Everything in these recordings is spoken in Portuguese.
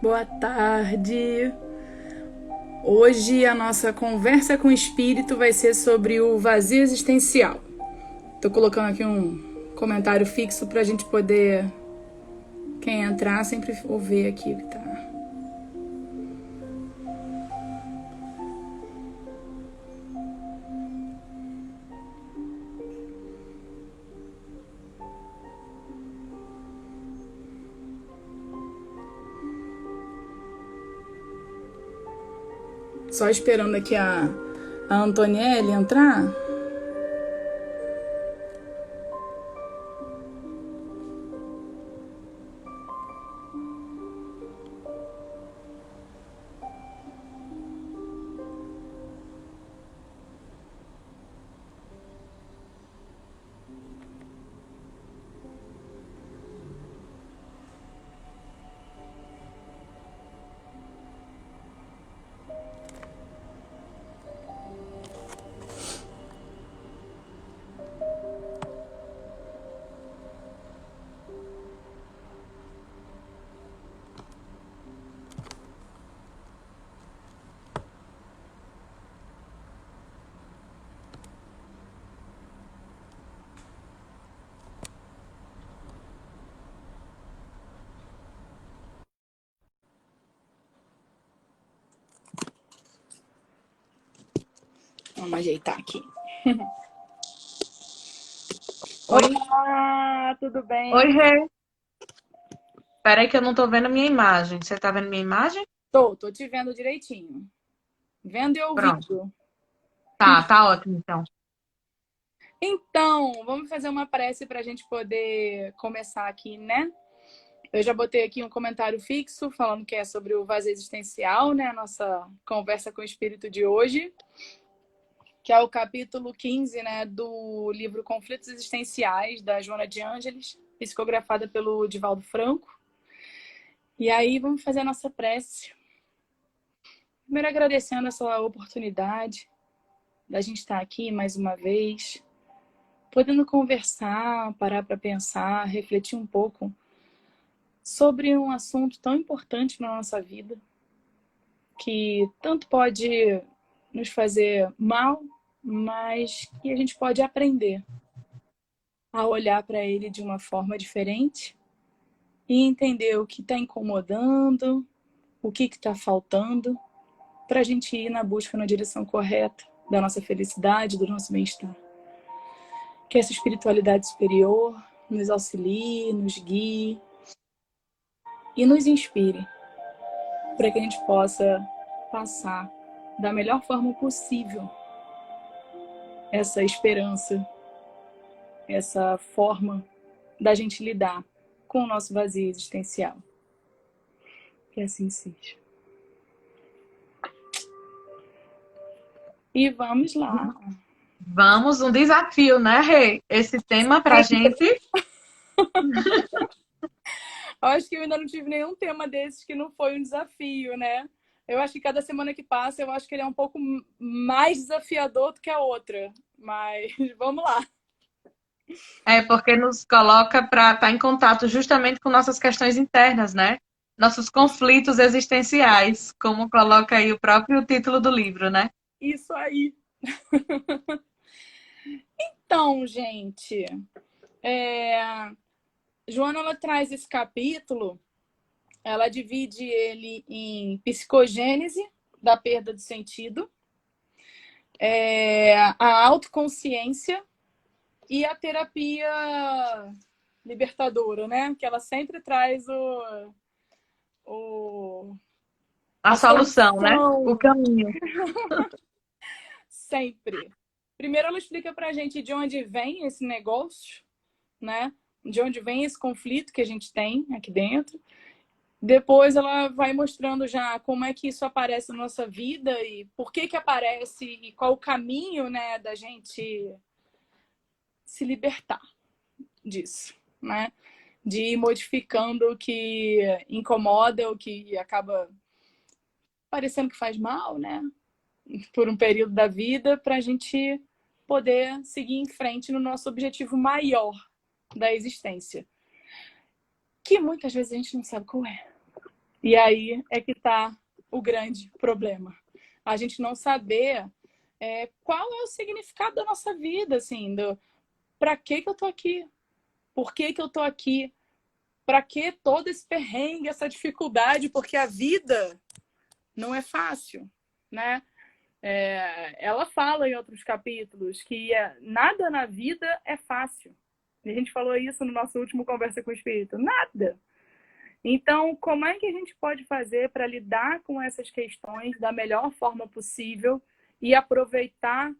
Boa tarde. Hoje a nossa conversa com o espírito vai ser sobre o vazio existencial. Tô colocando aqui um comentário fixo pra gente poder, quem entrar, sempre ouvir aqui o que tá. Só esperando aqui a Antonielle entrar. Vamos ajeitar aqui. Oi, Olá, tudo oi, bem? Rê. Peraí que eu não tô vendo a minha imagem. Você tá vendo minha imagem? Tô te vendo direitinho. Vendo e Pronto. ouvindo. Tá ótimo então. Então, vamos fazer uma prece para a gente poder começar aqui, né? Eu já botei aqui um comentário fixo falando que é sobre o vazio existencial, né? A nossa conversa com o espírito de hoje, que é o capítulo 15, né, do livro Conflitos Existenciais, da Joana de Ângeles, psicografada pelo Divaldo Franco. E aí vamos fazer a nossa prece. Primeiro agradecendo essa oportunidade da gente estar aqui mais uma vez, podendo conversar, parar para pensar, refletir um pouco sobre um assunto tão importante na nossa vida, que tanto pode nos fazer mal, mas que a gente pode aprender a olhar para ele de uma forma diferente e entender o que está incomodando, o que está faltando, para a gente ir na busca na direção correta da nossa felicidade, do nosso bem-estar. Que essa espiritualidade superior nos auxilie, nos guie e nos inspire para que a gente possa passar da melhor forma possível essa esperança, essa forma da gente lidar com o nosso vazio existencial. Que assim seja. E vamos lá. Vamos, um desafio, né, Rê? Esse tema pra gente. Eu acho que eu ainda não tive nenhum tema desses que não foi um desafio, né? Eu acho que cada semana que passa, eu acho que ele é um pouco mais desafiador do que a outra. Mas vamos lá. É porque nos coloca para estar em contato justamente com nossas questões internas, né? Nossos conflitos existenciais, como coloca aí o próprio título do livro, né? Isso aí. Então, gente, Joana ela traz esse capítulo, ela divide ele em psicogênese da perda do sentido, a autoconsciência e a terapia libertadora, né? Que ela sempre traz o A a solução, né? O solução, caminho. sempre. Primeiro ela explica pra gente de onde vem esse negócio, né? De onde vem esse conflito que a gente tem aqui dentro. Depois ela vai mostrando já como é que isso aparece na nossa vida e por que que aparece e qual o caminho, né, da gente se libertar disso, né? De ir modificando o que incomoda, o que acaba parecendo que faz mal, né? Por um período da vida, para a gente poder seguir em frente no nosso objetivo maior da existência, que muitas vezes a gente não sabe qual é. E aí é que está o grande problema. A gente não saber qual é o significado da nossa vida, assim, para que eu tô aqui? Por que eu tô aqui? Para que todo esse perrengue, essa dificuldade? Porque a vida não é fácil, né? Ela fala em outros capítulos que nada na vida é fácil. E a gente falou isso no nosso último Conversa com o Espírito. Nada. Então, como é que a gente pode fazer para lidar com essas questões da melhor forma possível e aproveitar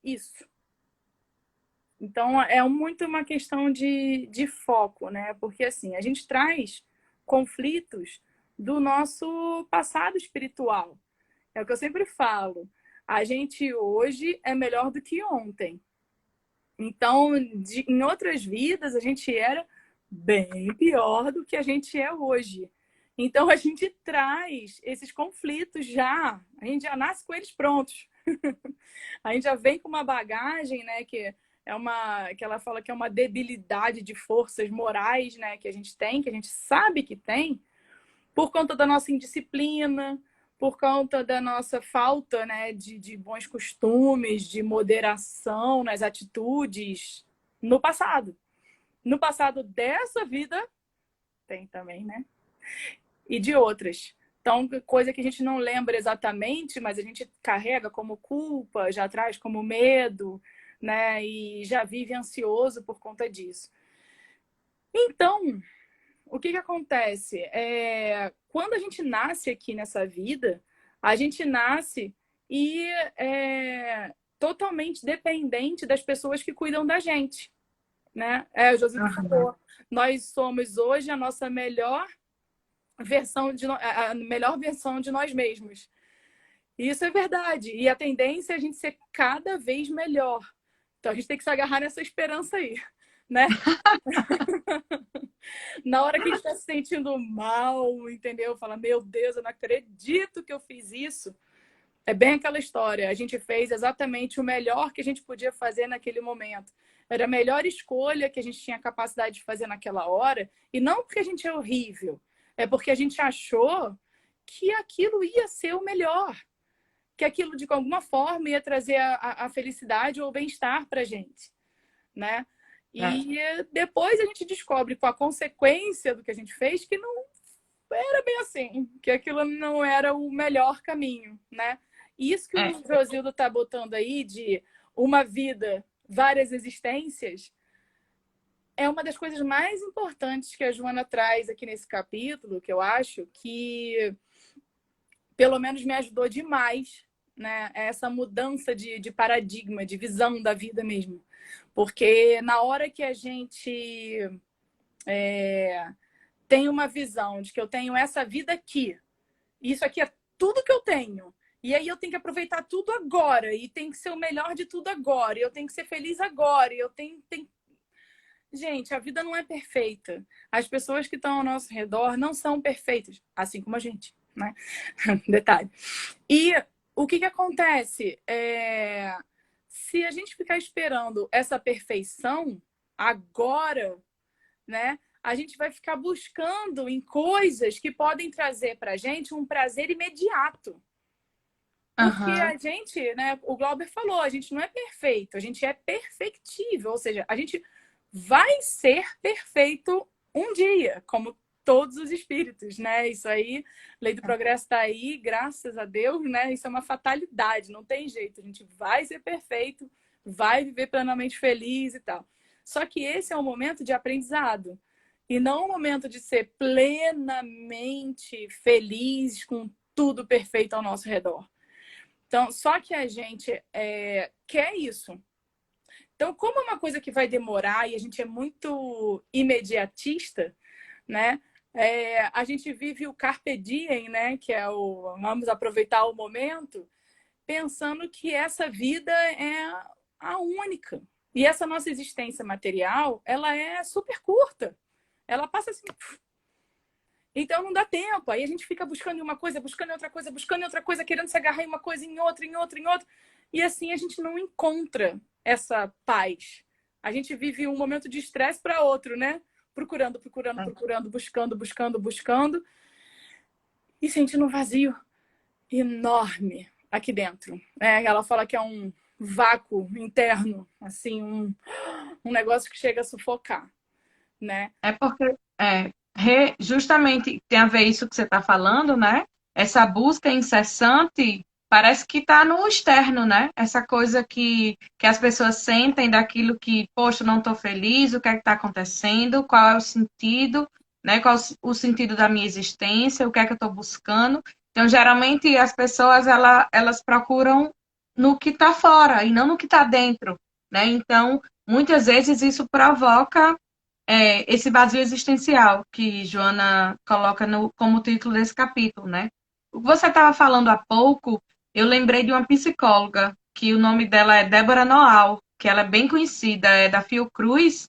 isso? Então, é muito uma questão de foco, né? Porque, assim, a gente traz conflitos do nosso passado espiritual. É o que eu sempre falo. A gente hoje é melhor do que ontem. Então, em outras vidas, a gente era bem pior do que a gente é hoje. Então, a gente traz esses conflitos já. A gente já nasce com eles prontos. A gente já vem com uma bagagem, né, que ela fala que é uma debilidade de forças morais, né, que a gente tem, que a gente sabe que tem, por conta da nossa indisciplina, por conta da nossa falta, né, de bons costumes, de moderação nas atitudes no passado. No passado dessa vida, tem também, né? E de outras. Então, coisa que a gente não lembra exatamente, mas a gente carrega como culpa, já traz como medo, né? E já vive ansioso por conta disso. Então, o que acontece? Quando a gente nasce aqui nessa vida, a gente nasce e totalmente dependente das pessoas que cuidam da gente, né? O José falou, nós somos hoje a nossa melhor a melhor versão de nós mesmos. E isso é verdade. E a tendência é a gente ser cada vez melhor. Então a gente tem que se agarrar nessa esperança aí, né? Na hora que a gente está se sentindo mal, entendeu? Fala, meu Deus, eu não acredito que eu fiz isso. É bem aquela história. A gente fez exatamente o melhor que a gente podia fazer naquele momento. Era a melhor escolha que a gente tinha capacidade de fazer naquela hora. E não porque a gente é horrível. É porque a gente achou que aquilo ia ser o melhor. Que aquilo, de alguma forma, ia trazer a felicidade ou o bem-estar para a gente, né? E depois a gente descobre, com a consequência do que a gente fez, que não era bem assim, que aquilo não era o melhor caminho, né? E isso que o Josildo está botando aí de uma vida, várias existências, é uma das coisas mais importantes que a Joana traz aqui nesse capítulo, que eu acho que, pelo menos, me ajudou demais, né? Essa mudança de paradigma, de visão da vida mesmo. Porque na hora que a gente tem uma visão de que eu tenho essa vida aqui, isso aqui é tudo que eu tenho, e aí eu tenho que aproveitar tudo agora, e tem que ser o melhor de tudo agora, e eu tenho que ser feliz agora, e eu tenho... Gente, a vida não é perfeita. As pessoas que estão ao nosso redor não são perfeitas, assim como a gente, né? Detalhe. E o que acontece? Se a gente ficar esperando essa perfeição agora, né? A gente vai ficar buscando em coisas que podem trazer para a gente um prazer imediato. Porque a gente, né? O Glauber falou, a gente não é perfeito, a gente é perfectível, ou seja, a gente vai ser perfeito um dia, como todos os espíritos, né? Isso aí, lei do progresso está aí, graças a Deus, né? Isso é uma fatalidade, não tem jeito. A gente vai ser perfeito, vai viver plenamente feliz e tal. Só que esse é um momento de aprendizado e não um momento de ser plenamente feliz com tudo perfeito ao nosso redor. Então, só que a gente quer isso. Então, como é uma coisa que vai demorar e a gente é muito imediatista, né? A gente vive o carpe diem, né? Que é o vamos aproveitar o momento, pensando que essa vida é a única. E essa nossa existência material, ela é super curta. Ela passa assim. Então não dá tempo. Aí a gente fica buscando uma coisa, buscando outra coisa, buscando outra coisa, querendo se agarrar em uma coisa, em outra, em outra, em outra. E assim a gente não encontra essa paz. A gente vive um momento de estresse para outro, né? Procurando, procurando, procurando, buscando, buscando, buscando. e sentindo um vazio enorme aqui dentro. Ela fala que é um vácuo interno, assim, um negócio que chega a sufocar, né? É porque justamente tem a ver isso que você está falando, né? Essa busca incessante parece que está no externo, né? Essa coisa que as pessoas sentem daquilo que, poxa, não estou feliz, o que é que está acontecendo, qual é o sentido, né? Qual é o sentido da minha existência, o que é que eu estou buscando. Então, geralmente, as pessoas elas procuram no que está fora e não no que está dentro, né? Então, muitas vezes isso provoca esse vazio existencial que Joana coloca como título desse capítulo, né? O que você estava falando há pouco, eu lembrei de uma psicóloga, que o nome dela é Débora Noal, que ela é bem conhecida, é da Fiocruz,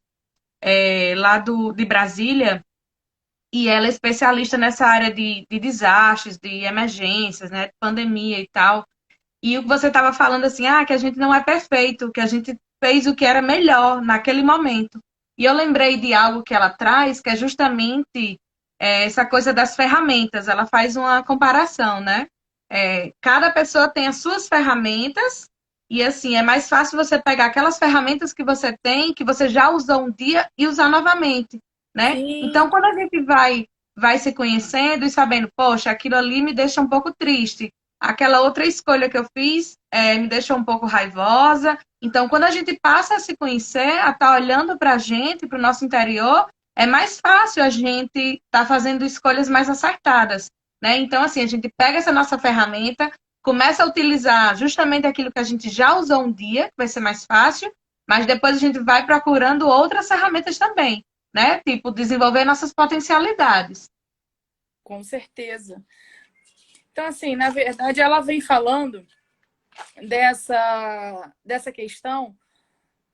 lá de Brasília, e ela é especialista nessa área de desastres, de emergências, né, de pandemia e tal. E o que você estava falando assim, que a gente não é perfeito, que a gente fez o que era melhor naquele momento. E eu lembrei de algo que ela traz, que é justamente essa coisa das ferramentas. Ela faz uma comparação, né? Cada pessoa tem as suas ferramentas, e assim, é mais fácil você pegar aquelas ferramentas que você tem, que você já usou um dia, e usar novamente, né? Então, Sim, quando a gente vai se conhecendo e sabendo, poxa, aquilo ali me deixa um pouco triste. Aquela outra escolha que eu fiz me deixou um pouco raivosa. Então, quando a gente passa a se conhecer, a estar olhando para a gente, para o nosso interior, é mais fácil a gente estar fazendo escolhas mais acertadas, né? Então, assim, a gente pega essa nossa ferramenta, começa a utilizar justamente aquilo que a gente já usou um dia, que vai ser mais fácil, mas depois a gente vai procurando outras ferramentas também, né? Tipo, desenvolver nossas potencialidades. com certeza. Então, assim, na verdade, ela vem falando dessa questão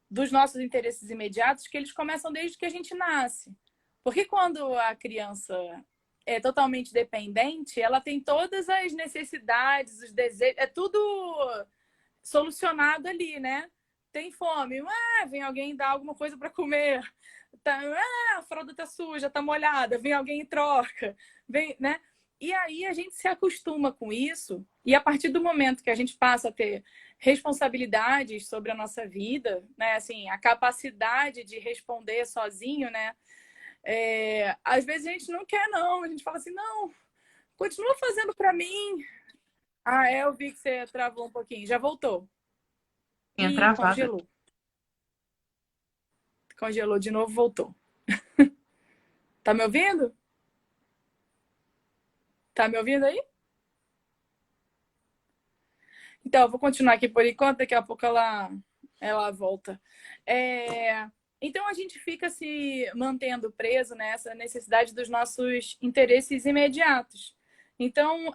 dos nossos interesses imediatos, que eles começam desde que a gente nasce. Porque quando a criança é totalmente dependente, ela tem todas as necessidades, os desejos, é tudo solucionado ali, né? Tem fome, vem alguém dar alguma coisa para comer. Tá, a fralda tá suja, tá molhada, vem alguém e troca, vem, né? E aí a gente se acostuma com isso, e a partir do momento que a gente passa a ter responsabilidades sobre a nossa vida, né? Assim, a capacidade de responder sozinho, né? Às vezes a gente não quer, não. A gente fala assim, não, continua fazendo para mim. Eu vi que você travou um pouquinho. Já voltou. Tinha Ih, travado. congelou. Congelou de novo, voltou. Tá me ouvindo? Tá me ouvindo aí? Então, eu vou continuar aqui por enquanto, daqui a pouco ela volta. Então, a gente fica se mantendo preso nessa necessidade dos nossos interesses imediatos. Então,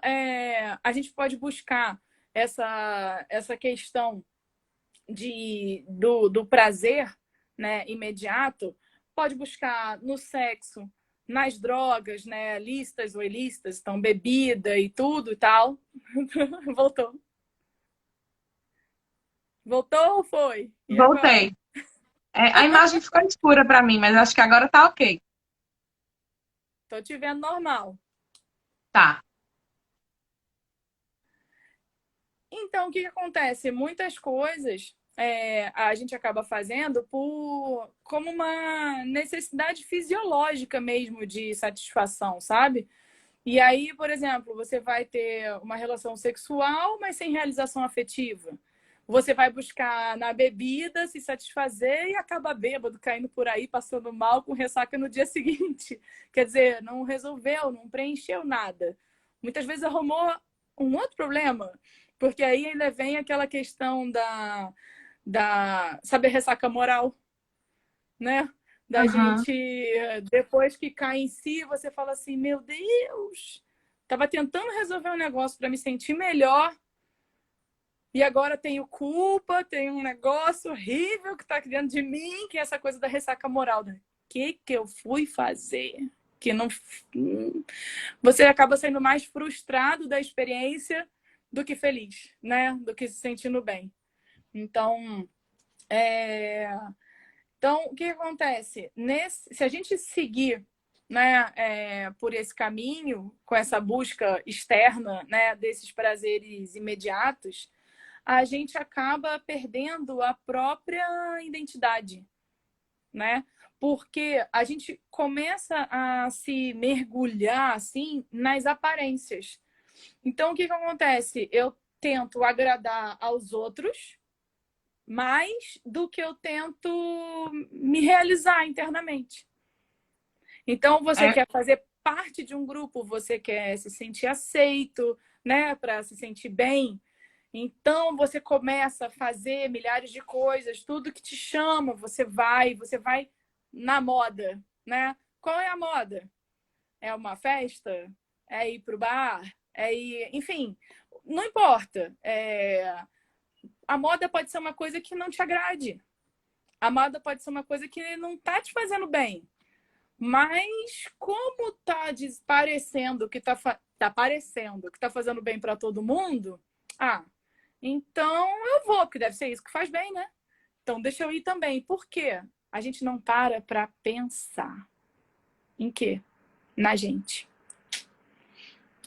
a gente pode buscar essa questão do prazer, né, imediato, pode buscar no sexo, nas drogas, né, listas ou ilícitas, então bebida e tudo e tal. Voltou. Voltou ou foi? E agora? Voltei. A imagem ficou escura para mim, mas acho que agora tá ok. Tô te vendo normal. Tá. Então, o que acontece? Muitas coisas a gente acaba fazendo como uma necessidade fisiológica mesmo de satisfação, sabe? E aí, por exemplo, você vai ter uma relação sexual, mas sem realização afetiva. Você vai buscar na bebida se satisfazer e acaba bêbado, caindo por aí, passando mal, com ressaca no dia seguinte. Quer dizer, não resolveu, não preencheu nada. Muitas vezes arrumou um outro problema, porque aí ainda vem aquela questão da saber ressaca moral, né? Da Uhum. gente, depois que cai em si, você fala assim: meu Deus, estava tentando resolver um negócio para me sentir melhor e agora tenho culpa, tenho um negócio horrível que está criando de mim, que é essa coisa da ressaca moral. O que eu fui fazer? Que não. Você acaba sendo mais frustrado da experiência do que feliz, né? Do que se sentindo bem. Então, é... Então, o que acontece? Se a gente seguir né, por esse caminho, com essa busca externa, né, desses prazeres imediatos, a gente acaba perdendo a própria identidade, né? Porque a gente começa a se mergulhar assim nas aparências. Então, o que que acontece? Eu tento agradar aos outros mais do que eu tento me realizar internamente. Então, você É, quer fazer parte de um grupo, você quer se sentir aceito, né, para se sentir bem. Então, você começa a fazer milhares de coisas, tudo que te chama, você vai na moda, né? Qual é a moda? É uma festa? É ir pro bar? É ir, enfim, não importa. A moda pode ser uma coisa que não te agrade. A moda pode ser uma coisa que não tá te fazendo bem. Mas como tá parecendo que tá parecendo que tá fazendo bem para todo mundo, ah, então eu vou, porque deve ser isso que faz bem, né? Então deixa eu ir também. Por quê? A gente não para pensar em quê? Na gente.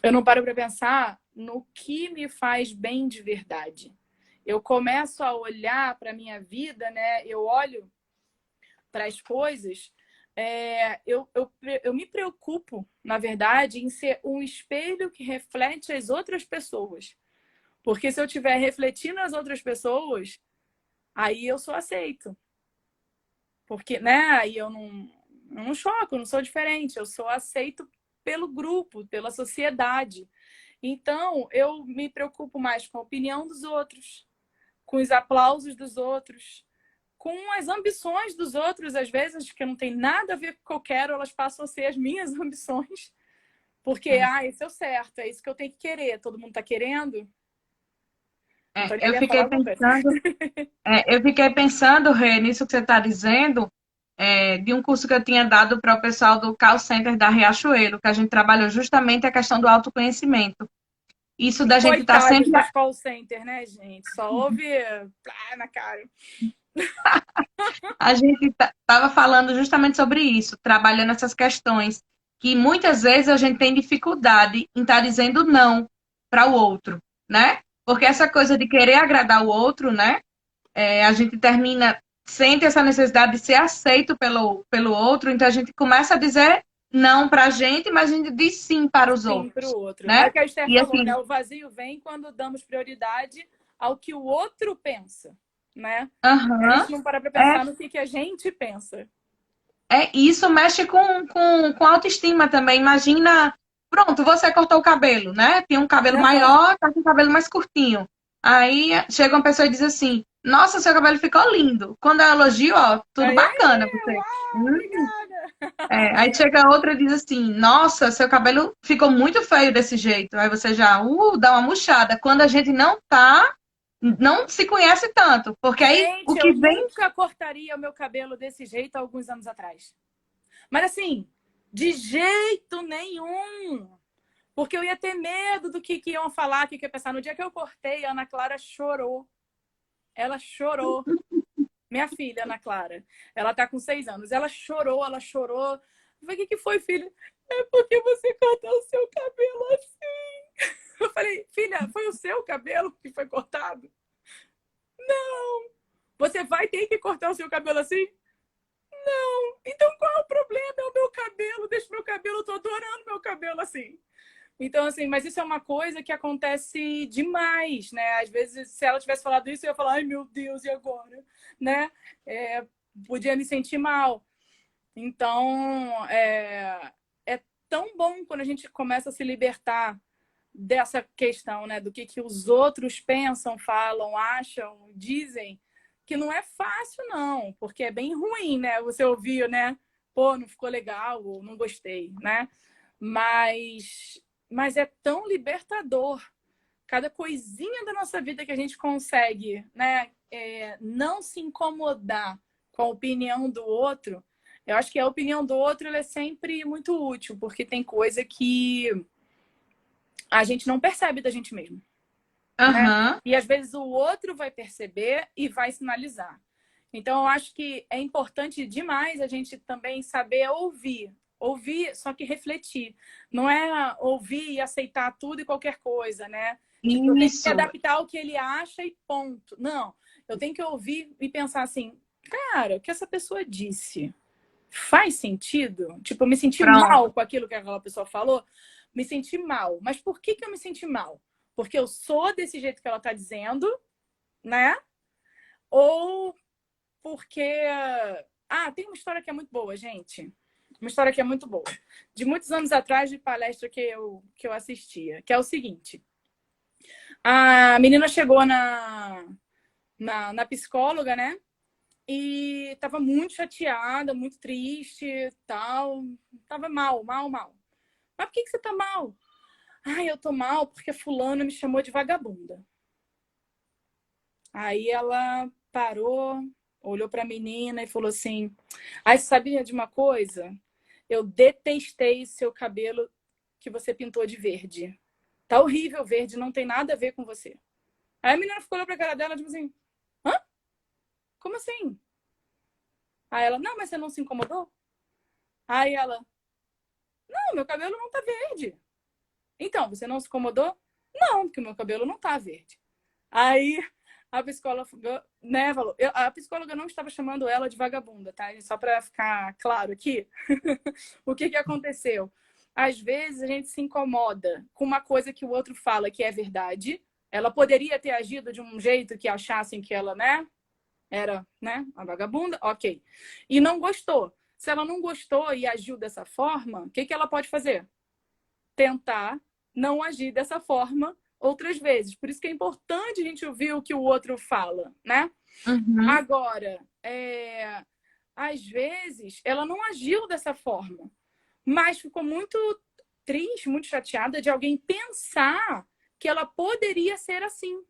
Eu não paro para pensar no que me faz bem de verdade. Eu começo a olhar para minha vida, né? Eu olho para as coisas, eu me preocupo, na verdade, em ser um espelho que reflete as outras pessoas. Porque se eu estiver refletindo as outras pessoas, aí eu sou aceito. Porque, né, aí eu não choco, eu não sou diferente, eu sou aceito pelo grupo, pela sociedade. Então, eu me preocupo mais com a opinião dos outros, com os aplausos dos outros, com as ambições dos outros, às vezes, que não tem nada a ver com o que eu quero, elas passam a ser as minhas ambições. Porque, esse é o certo, é isso que eu tenho que querer. Todo mundo está querendo? é, Antônia ia falar alguma coisa. eu fiquei pensando, Rê, nisso que você está dizendo, de um curso que eu tinha dado para o pessoal do call center da Riachuelo, que a gente trabalhou justamente a questão do autoconhecimento. Isso da gente estar Coitados sempre. dos call center, né, gente? Só ouve na cara. A gente estava falando justamente sobre isso, trabalhando essas questões, que muitas vezes a gente tem dificuldade em estar dizendo não para o outro, né? Porque essa coisa de querer agradar o outro, né? A gente termina, sente essa necessidade de ser aceito pelo outro, então a gente começa a dizer não para a gente, mas a gente diz sim para os Sim, para outros, o outro. É né? o que a Esther E falou, né? assim, O vazio vem quando damos prioridade ao que o outro pensa, né? A aham, gente não para é, pensar no que a gente pensa. isso mexe com autoestima também. Imagina, pronto, você cortou o cabelo, né? Tinha um cabelo maior, tá com o cabelo mais curtinho. Aí chega uma pessoa e diz assim: Nossa, seu cabelo ficou lindo. Quando eu elogio, ó, tudo Aí, bacana você. uau, obrigada. Aí chega outra e diz assim: Nossa, seu cabelo ficou muito feio desse jeito. Aí você já, dá uma murchada. Quando a gente não se conhece tanto. Porque aí o Gente, eu que vem. nunca cortaria o meu cabelo desse jeito há alguns anos atrás. Mas assim, de jeito nenhum. Porque eu ia ter medo do que iam falar, o que ia pensar. No dia que eu cortei, a Ana Clara chorou. Ela chorou. Minha filha, Ana Clara. Ela tá com 6 anos. Ela chorou, ela chorou. Eu falei, o que foi, filha? É porque você cortou o seu cabelo assim. Eu falei, filha, foi o seu cabelo que foi cortado? Não. Você vai ter que cortar o seu cabelo assim? Não. Então qual é o problema? É o meu cabelo. Deixa meu cabelo, eu tô adorando meu cabelo assim. Então, assim, mas isso é uma coisa que acontece demais, né? Às vezes, se ela tivesse falado isso, eu ia falar, ai meu Deus, e agora? Né? Podia me sentir mal. Então, é tão bom quando a gente começa a se libertar dessa questão, né? Do que os outros pensam, falam, acham, dizem, que não é fácil, não, porque é bem ruim, né? Você ouviu, né? Pô, não ficou legal, ou não gostei, né? Mas é tão libertador. Cada coisinha da nossa vida que a gente consegue, né? Não se incomodar com a opinião do outro. Eu acho que a opinião do outro ela é sempre muito útil, porque tem coisa que a gente não percebe da gente mesmo, né? Aham. E às vezes o outro vai perceber e vai sinalizar. Então, eu acho que é importante demais a gente também saber ouvir ouvir, só que refletir. Não é ouvir e aceitar tudo e qualquer coisa, né? Tipo, eu tenho que me Isso. adaptar ao que ele acha e ponto. Não, eu tenho que ouvir e pensar assim, cara, o que essa pessoa disse faz sentido? Tipo, eu me senti Pronto. mal com aquilo que aquela pessoa falou, me senti mal. Mas por que eu me senti mal? Porque eu sou desse jeito que ela tá dizendo, né? Ou porque... Ah, tem uma história que é muito boa, gente. Uma história que é muito boa. De muitos anos atrás, de palestra que eu assistia. Que é o seguinte. A menina chegou na psicóloga, né? E tava muito chateada, muito triste, tal. Tava mal, mal, mal. Mas por que você tá mal? Ai, eu tô mal porque fulano me chamou de vagabunda. Aí ela parou, olhou pra menina e falou assim: ai, sabia de uma coisa? Eu detestei seu cabelo que você pintou de verde. Tá horrível verde, não tem nada a ver com você. Aí a menina ficou olhando pra cara dela, tipo assim, hã? Como assim? Aí ela, não, mas você não se incomodou? Aí ela, não, meu cabelo não tá verde. Então, você não se incomodou? Não, porque o meu cabelo não tá verde. Aí a psicóloga, né, falou, a psicóloga não estava chamando ela de vagabunda, tá? Só para ficar claro aqui, o que aconteceu? Às vezes a gente se incomoda com uma coisa que o outro fala que é verdade. Ela poderia ter agido de um jeito que achassem que ela, né, era, né, a vagabunda, ok. E não gostou. Se ela não gostou e agiu dessa forma, o que ela pode fazer? Tentar não agir dessa forma outras vezes. Por isso que é importante a gente ouvir o que o outro fala, né? Uhum. Agora, às vezes, ela não agiu dessa forma, mas ficou muito triste, muito chateada de alguém pensar que ela poderia ser assim.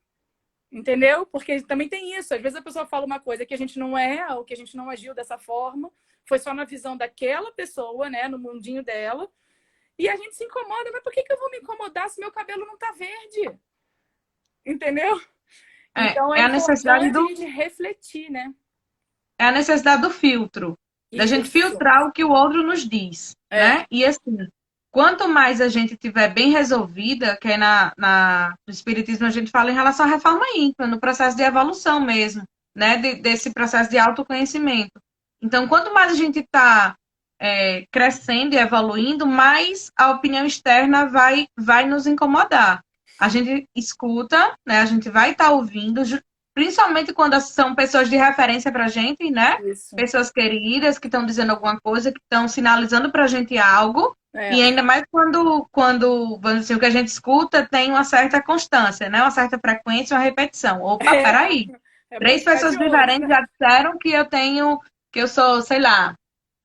Entendeu? Porque também tem isso. Às vezes a pessoa fala uma coisa que a gente não é, ou que a gente não agiu dessa forma, foi só na visão daquela pessoa, né? No mundinho dela. E a gente se incomoda, mas por que eu vou me incomodar se meu cabelo não tá verde? Entendeu? Então é É a necessidade importante a do, gente refletir, né? é a necessidade do filtro, da gente Isso. filtrar o que o outro nos diz, É. né? E assim, quanto mais a gente tiver bem resolvida, que é no Espiritismo a gente fala em relação à reforma íntima, no processo de evolução mesmo, né? Desse processo de autoconhecimento. Então, quanto mais a gente está crescendo e evoluindo, mais a opinião externa vai nos incomodar. A gente escuta, né? A gente vai estar ouvindo, principalmente quando são pessoas de referência para a gente, né? Isso. Pessoas queridas que estão dizendo alguma coisa, que estão sinalizando para a gente algo, É. e ainda mais quando, vamos dizer, o que a gente escuta tem uma certa constância, né? Uma certa frequência, uma repetição. Opa, peraí. É bom Três ficar pessoas de olho, diferentes né? já disseram que eu sou, sei lá,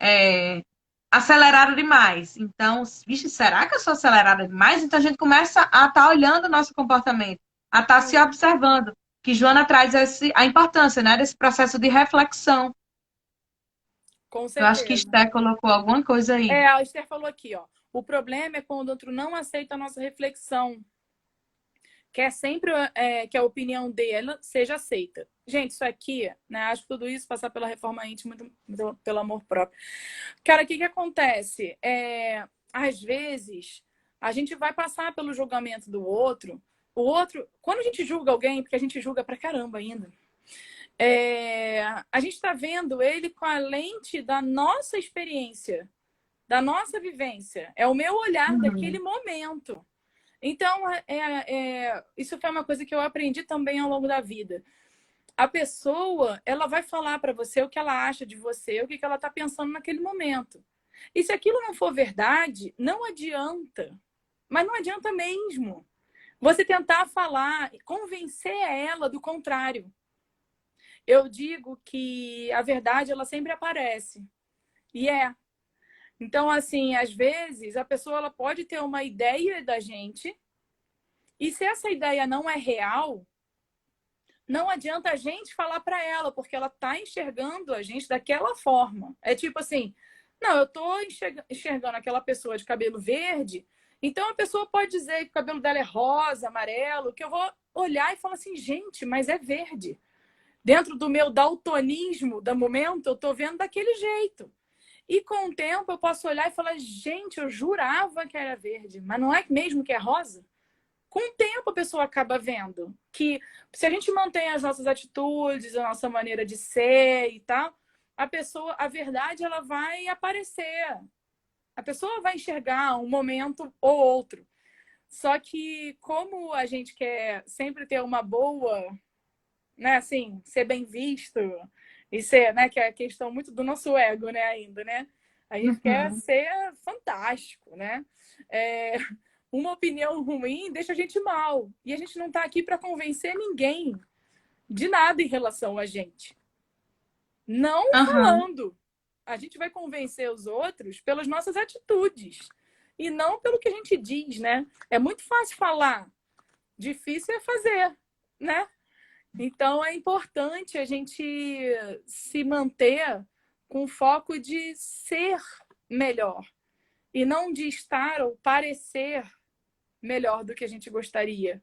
é, acelerada demais. Então, vixe, será que eu sou acelerada demais? Então a gente começa a estar olhando o nosso comportamento, a estar se observando. Que Joana traz a importância, né, desse processo de reflexão. Com Eu acho que certeza. Esté colocou alguma coisa aí. A Esther falou aqui, ó. O problema é quando o outro não aceita a nossa reflexão. Quer sempre que a opinião dela seja aceita. Gente, isso aqui, né? Acho que tudo isso passar pela reforma íntima, pelo amor próprio. Cara, o que acontece? Às vezes, a gente vai passar pelo julgamento do outro. O outro, quando a gente julga alguém, porque a gente julga pra caramba ainda, a gente está vendo ele com a lente da nossa experiência, da nossa vivência. É o meu olhar daquele Uhum. momento. Então, isso foi uma coisa que eu aprendi também ao longo da vida. A pessoa, ela vai falar para você o que ela acha de você, o que ela está pensando naquele momento. E se aquilo não for verdade, não adianta. Mas não adianta mesmo. Você tentar falar, convencer ela do contrário. Eu digo que a verdade, ela sempre aparece. E é. Então, assim, às vezes, a pessoa ela pode ter uma ideia da gente, e se essa ideia não é real, não adianta a gente falar para ela, porque ela está enxergando a gente daquela forma. É tipo assim, não, eu estou enxergando aquela pessoa de cabelo verde, então a pessoa pode dizer que o cabelo dela é rosa, amarelo, que eu vou olhar e falar assim, gente, mas é verde. Dentro do meu daltonismo do momento, eu estou vendo daquele jeito. E com o tempo eu posso olhar e falar, gente, eu jurava que era verde, mas não é mesmo que é rosa? Com o tempo a pessoa acaba vendo que se a gente mantém as nossas atitudes, a nossa maneira de ser e tal, a pessoa, a verdade, ela vai aparecer. A pessoa vai enxergar um momento ou outro. Só que como a gente quer sempre ter uma boa, né, assim, ser bem visto e ser, né, que é a questão muito do nosso ego, né, ainda, né? A gente quer Uhum. ser fantástico, né? É, uma opinião ruim deixa a gente mal. E a gente não está aqui para convencer ninguém de nada em relação a gente. Não Aham. falando. A gente vai convencer os outros pelas nossas atitudes e não pelo que a gente diz, né? É muito fácil falar, difícil é fazer, né? Então é importante a gente se manter com foco de ser melhor e não de estar ou parecer melhor do que a gente gostaria,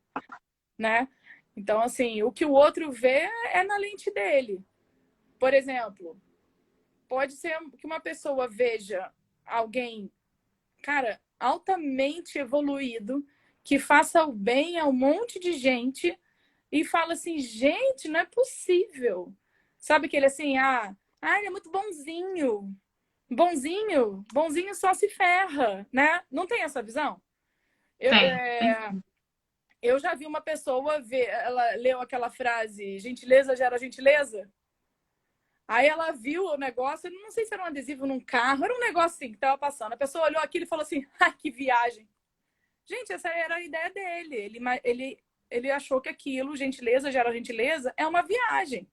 né? Então, assim, o que o outro vê é na lente dele. Por exemplo, pode ser que uma pessoa veja alguém, cara, altamente evoluído, que faça o bem a um monte de gente e fala assim, gente, não é possível. Sabe aquele assim, ele é muito bonzinho. Bonzinho, bonzinho só se ferra, né? Não tem essa visão? Eu, Tem. Tem. é, eu já vi uma pessoa ver, ela leu aquela frase, gentileza gera gentileza. Aí ela viu o negócio, não sei se era um adesivo num carro, era um negócio assim que tava passando. A pessoa olhou aquilo e falou assim: ah, que viagem. Gente, essa era a ideia dele. Ele achou que aquilo, gentileza gera gentileza, é uma viagem.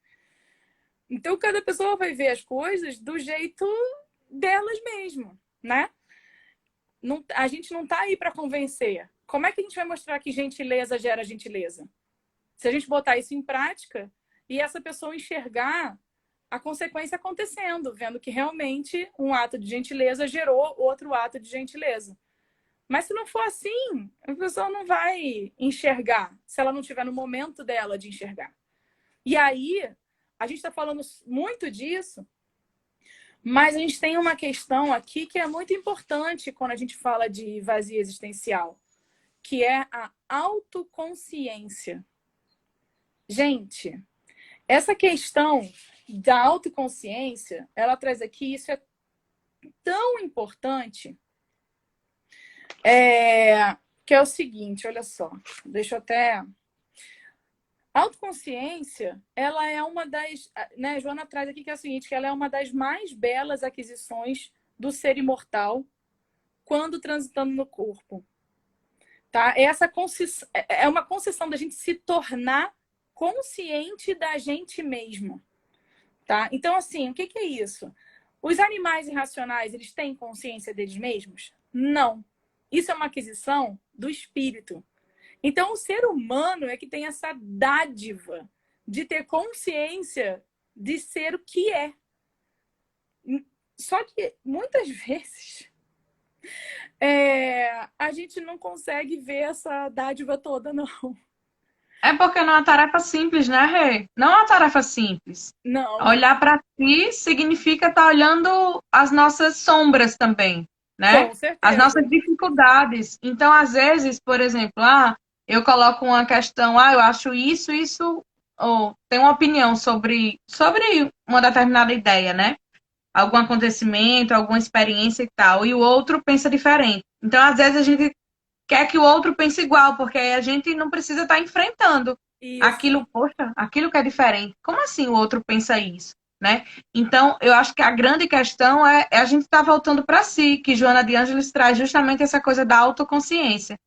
Então, cada pessoa vai ver as coisas do jeito delas mesmo, né? Não, a gente não tá aí para convencer. Como é que a gente vai mostrar que gentileza gera gentileza? Se a gente botar isso em prática e essa pessoa enxergar a consequência acontecendo, vendo que realmente um ato de gentileza gerou outro ato de gentileza. Mas se não for assim, a pessoa não vai enxergar, se ela não estiver no momento dela de enxergar. E aí, a gente está falando muito disso, mas a gente tem uma questão aqui que é muito importante quando a gente fala de vazio existencial, que é a autoconsciência. Gente, essa questão da autoconsciência, ela traz aqui, isso é tão importante, que é o seguinte, olha só, deixa eu até... A autoconsciência, ela é uma das... Né, a Joana traz aqui que é o seguinte, que ela é uma das mais belas aquisições do ser imortal quando transitando no corpo. Tá? É uma concessão da gente se tornar consciente da gente mesmo. Tá? Então, assim, o que é isso? Os animais irracionais, eles têm consciência deles mesmos? Não. Isso é uma aquisição do espírito. Então, o ser humano é que tem essa dádiva de ter consciência de ser o que é. Só que, muitas vezes, a gente não consegue ver essa dádiva toda, não. É porque não é uma tarefa simples, né, Rê? Não é uma tarefa simples. Não, Olhar para si significa estar olhando as nossas sombras também, né? com As certeza. nossas dificuldades. Então, às vezes, por exemplo, eu coloco uma questão, eu acho isso, isso, ou tenho uma opinião sobre uma determinada ideia, né? Algum acontecimento, alguma experiência e tal, e o outro pensa diferente. Então, às vezes, a gente quer que o outro pense igual, porque aí a gente não precisa estar enfrentando Isso. aquilo, poxa, aquilo que é diferente. Como assim o outro pensa isso, né? Então, eu acho que a grande questão é a gente estar voltando para si, que Joana de Ângeles traz justamente essa coisa da autoconsciência,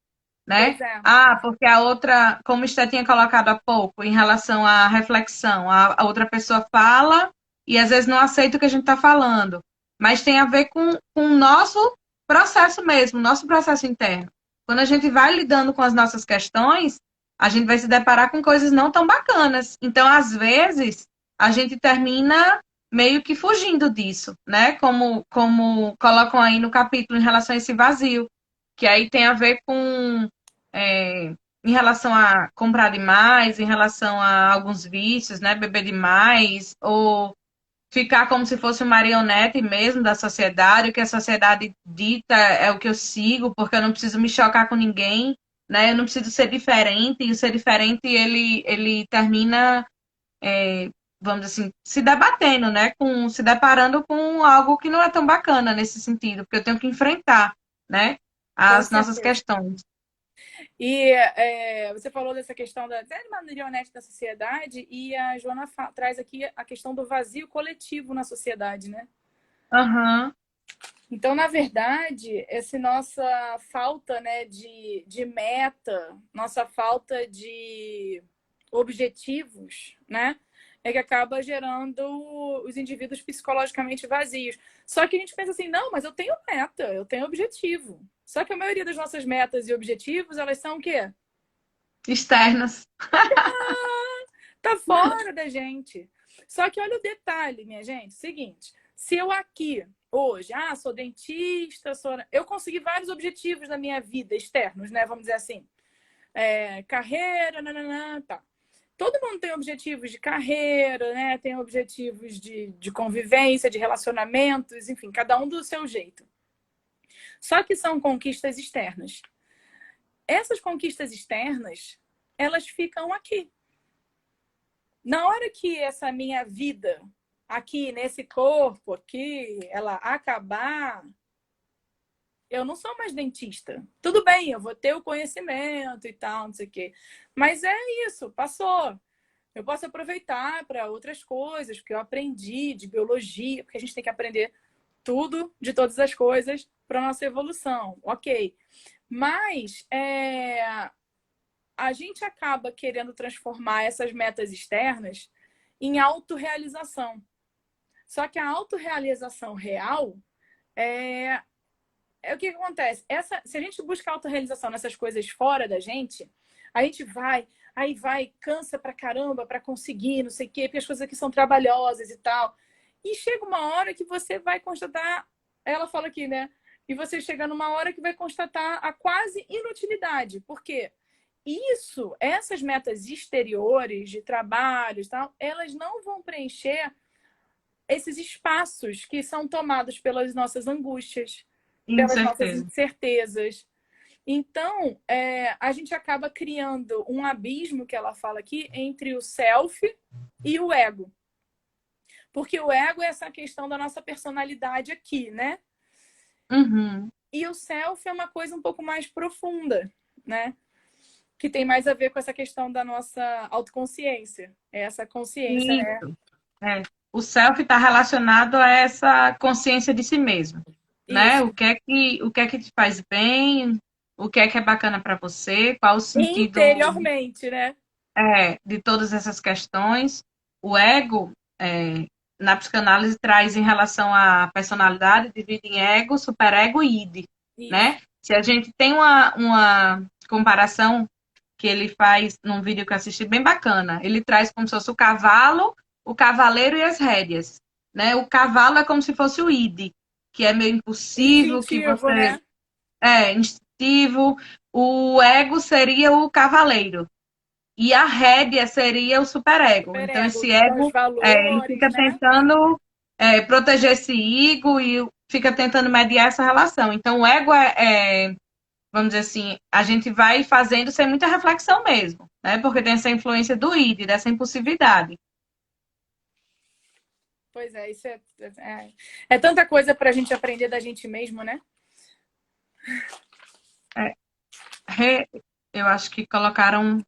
Pois né? é. Porque a outra, como você tinha colocado há pouco, em relação à reflexão, a outra pessoa fala e às vezes não aceita o que a gente está falando, mas tem a ver com o nosso processo mesmo, nosso processo interno. Quando a gente vai lidando com as nossas questões, a gente vai se deparar com coisas não tão bacanas. Então, às vezes, a gente termina meio que fugindo disso, né? Como colocam aí no capítulo em relação a esse vazio, que aí tem a ver com em relação a comprar demais, em relação a alguns vícios, né? Beber demais, ou ficar como se fosse uma marionete mesmo da sociedade, o que a sociedade dita é o que eu sigo, porque eu não preciso me chocar com ninguém, né? Eu não preciso ser diferente, e o ser diferente, ele termina, vamos dizer assim, se debatendo, né? Se deparando com algo que não é tão bacana nesse sentido, porque eu tenho que enfrentar, né? Com As nossas certeza. questões. E você falou dessa questão até de marionete da sociedade, e a Joana traz aqui a questão do vazio coletivo na sociedade, né? Aham. Então, na verdade, essa nossa falta, né, de meta, nossa falta de objetivos, né, é que acaba gerando os indivíduos psicologicamente vazios. Só que a gente pensa assim, não, mas eu tenho meta, eu tenho objetivo. Só que a maioria das nossas metas e objetivos, elas são o quê? Externas. Tá fora da gente. Só que olha o detalhe, minha gente. Seguinte, se eu aqui hoje, sou dentista, eu consegui vários objetivos na minha vida externos, né? Vamos dizer assim, carreira, nananã, tá. Todo mundo tem objetivos de carreira, né? Tem objetivos de convivência, de relacionamentos, enfim, cada um do seu jeito. Só que são conquistas externas. Essas conquistas externas, elas ficam aqui. Na hora que essa minha vida aqui nesse corpo aqui, ela acabar, eu não sou mais dentista. Tudo bem, eu vou ter o conhecimento e tal, não sei o quê. Mas é isso, passou. Eu posso aproveitar para outras coisas que eu aprendi de biologia, porque a gente tem que aprender tudo de todas as coisas para nossa evolução. Ok. Mas a gente acaba querendo transformar essas metas externas em autorrealização. Só que a autorrealização real é o que acontece. Se a gente busca autorrealização nessas coisas fora da gente, a gente vai, cansa pra caramba pra conseguir, não sei o quê, porque as coisas aqui são trabalhosas e tal. E chega uma hora que você vai constatar, ela fala aqui, né? E você chega numa hora que vai constatar a quase inutilidade. Por quê? Essas metas exteriores de trabalho e tal, elas não vão preencher esses espaços que são tomados pelas nossas angústias, Com pelas nossas certeza. incertezas. Então, a gente acaba criando um abismo, que ela fala aqui, entre o self e o ego. Porque o ego é essa questão da nossa personalidade aqui, né? Uhum. E o self é uma coisa um pouco mais profunda, né? Que tem mais a ver com essa questão da nossa autoconsciência. É essa consciência, né? Isso. É. O self está relacionado a essa consciência de si mesmo, né? Isso. O que é que te faz bem, o que é bacana para você, qual o sentido Interiormente, né? de todas essas questões. O ego, na psicanálise, traz em relação à personalidade, divide em ego, superego e id, Isso. né? Se a gente tem uma comparação que ele faz num vídeo que eu assisti bem bacana, ele traz como se fosse o cavalo, o cavaleiro e as rédeas, né? O cavalo é como se fosse o id, que é meio impulsivo, que Instintivo, você né? é instintivo. O ego seria o cavaleiro, e a rédea seria o superego. Então, Superego, esse que são os ego, ele valores, fica né? tentando proteger esse ego e fica tentando mediar essa relação. Então, o ego vamos dizer assim, a gente vai fazendo sem muita reflexão mesmo, né? Porque tem essa influência do id, dessa impulsividade. Pois é, isso é tanta coisa para a gente aprender da gente mesmo, né? É, re- eu acho que colocaram.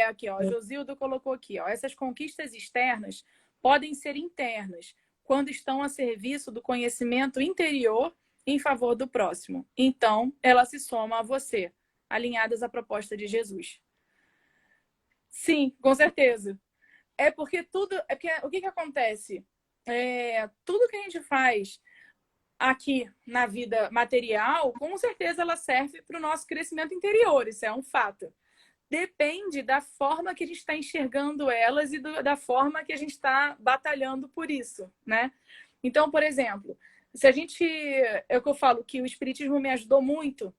Aqui, ó. Josildo colocou aqui, ó. Essas conquistas externas podem ser internas, quando estão a serviço do conhecimento interior em favor do próximo. Então, ela se soma a você, alinhadas à proposta de Jesus. Sim, com certeza. É porque tudo. O que acontece? Tudo que a gente faz aqui na vida material, com certeza ela serve para o nosso crescimento interior, isso é um fato. Depende da forma que a gente está enxergando elas e da forma que a gente está batalhando por isso, né? Então, por exemplo, se a gente. É o que eu falo, que o Espiritismo me ajudou muito